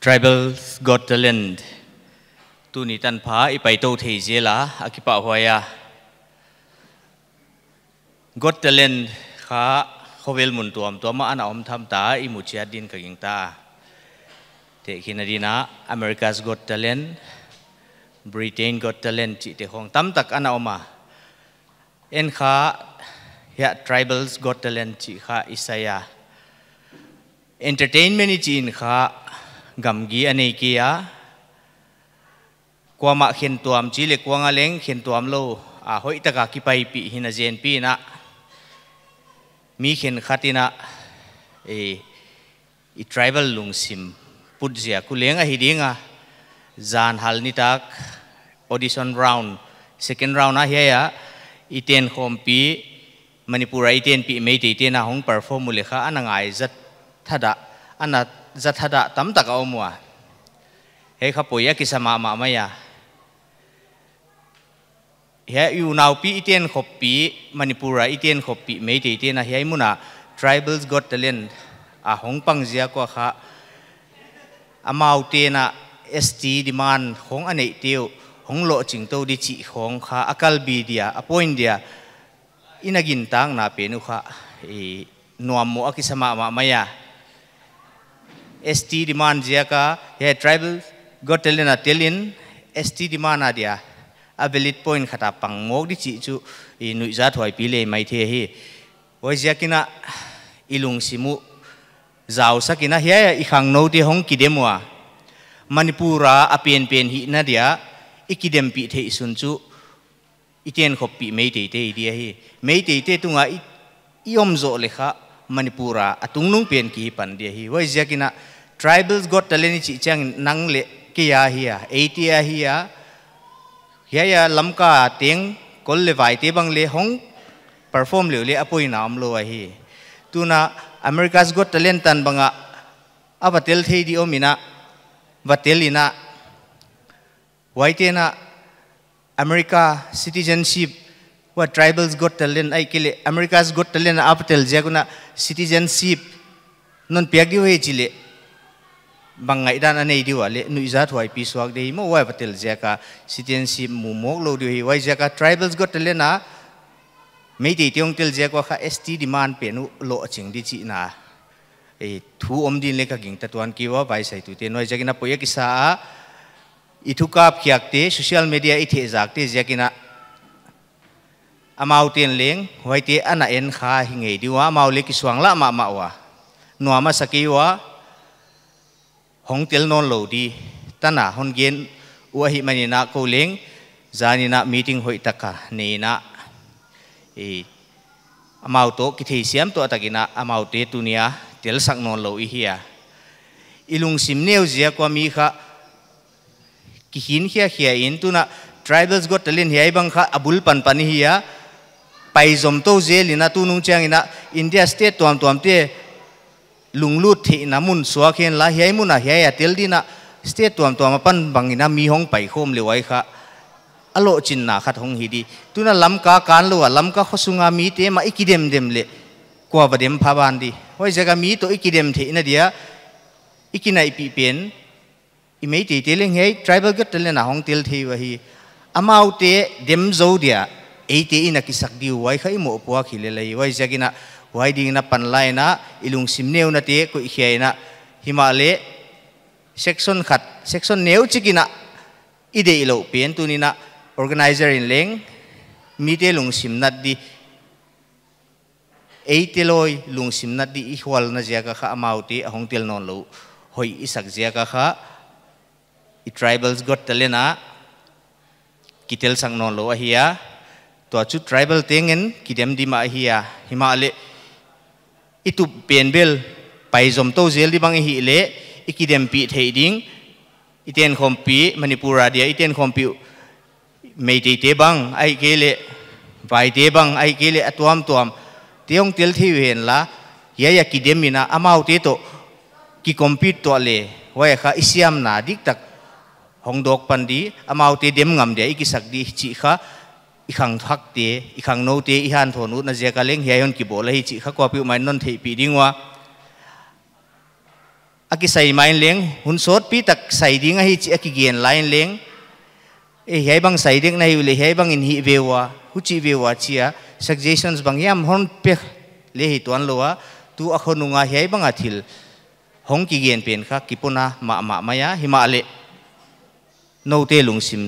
Tribals Got Talent tu ni tan pha ipai to thei zela akipa hoya Got Talent kha khovel mun tuam to ma ana om tham ta i mu chia din ka ging ta te khinadina America's Got Talent Britain Got Talent chi te khong tam tak ana oma en kha ya Tribals Got Talent chi kha isaya entertainment chi in kha gamgi anei kia kwa ma khen tuam chi le kwa nga leng khen tuam lo a hoi taka ki pai pi hina zen pi na mi khen khatina e tribal lungsim pudzia kulenga hidinga zan halni tak audition round second round a hiya iten khompi manipura iten pi mei te na hong perform mule kha anangai zat thada ana zathada tam taka omwa he khapoya kisama ma maya he yu now pi iten khopi manipura iten khopi mei te na he muna Tribals Got Talent a hong pang zia ko kha amau te na st demand hong anei teu hong lo ching to di chi khong kha akal bi dia appoint dia inagin tang na pe nu kha e nuam mo akisama ma maya ST demand ziaka he Tribals Got Talent a telin ST demand adia a valid point khata pang mok di chi chu i nui za thoi pi le mai the hi oi ziakina ilung simu zau sakina he i khang no ti hong kidemwa manipura a pen hi na dia ikidem pi the sun chu iten khopi mei te dia hi mei te tunga iom zo lekha manipura atungnung pen ki pan dia hi wai ziakina Tribals Got Talent chi chang nang le kia hiya 80 hiya hiya lamka teng kol le vai te bang le hong perform le le apoi nam lo hi tuna America's Got Talent tan banga abatel thei di omina batelina waite na America citizenship wa Tribals Got Talent ai kele America's Got Talent abatel jaguna citizenship non piagi we chile bangai dan anei diwale nuiza thwai pi swak dei mo wa patel jaka citizenship mu mok lo di wai jaka Tribals Got Talent na mei ti tiong tel jaka kha ST demand pe nu lo ching di chi na e thu om din le ka ging tatuan ki wa bai sai tu te noi jakina poya ki sa ithukap khiak te social media i the jak te jakina amau ten leng hoi te ana en kha hingei diwa amau le ki swang la ma wa nuama sakiwa hong tel non lo di tana hon gen uahi manina ko leng zanina meeting hoi taka neina e amau to ki thei siam to takina amau te tunia tel sak non lo i hia ilung sim neu zia kwa mi kha ki hin khia in tuna Tribals Got Talent hiai bang kha abul pan pani hia pai zom to zelina tu nung chang ina India state tuam te lunglut thi namun suakhen la hiai muna hiai atel dina state tuam pan bangina mi hong pai khom le wai kha alo chin na khat hong hidi tuna lamka kan lo lamka khosunga mi te ma ikidem dem le kwa badem phaban di hoi jaga mi to ikidem the ina dia ikinai pi pen imei te teleng hei Tribal Got Talent na hong tel thi wa hi amau te dem zo dia eite ina kisak di wai khai mo puwa khile lai wai jagina wai ding na panlai na ilung simneu na te ko hiai na himale section khat section neu chikina ide ilo pen tunina organizer in leng mi te lung simnat di eite loi lung simnat di ihwal na jaga kha amau te ahong tel non lo hoi isak jaga kha i Tribals Got Talent na kitel sang non lo ahia to chu tribal tengen kidem di ma ahia himale itu penbel pai zom to zel di bang hi le ikidem pi thei ding iten khompi manipura dia iten khompi mei te bang ai kele vai te bang ai kele atuam teong tel thi wen la ya kidemina amau te to ki compete to le wai kha isiam na dik tak hongdok pandi amau te dem ngam dia ikisak di chi kha ikhang thak te ikhang no te ihan thonu na jeka leng hiayon ki bola hi chi kha ko pi mai non thei pi dingwa aki sai main leng hun sot pi tak sai ding a hi chi aki gen line leng e hei bang sai ding na hi le hei bang in hi vewa hu chi vewa chia suggestions bang yam hon pe le hi tuan lowa tu akhonunga hei bang athil hong ki gen pen kha kipuna ma maya himale no te lungsim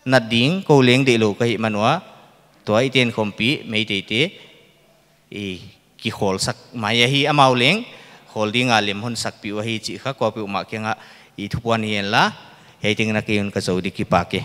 nading ko leng de lo kai manwa toy ten khompi mei te te e ki khol sak maya hi amau leng holding a lem hon sak pi wa hi chi kha ko pi ma kenga I thupuan hian la hei ting na ke yun ka zo di ki pa ke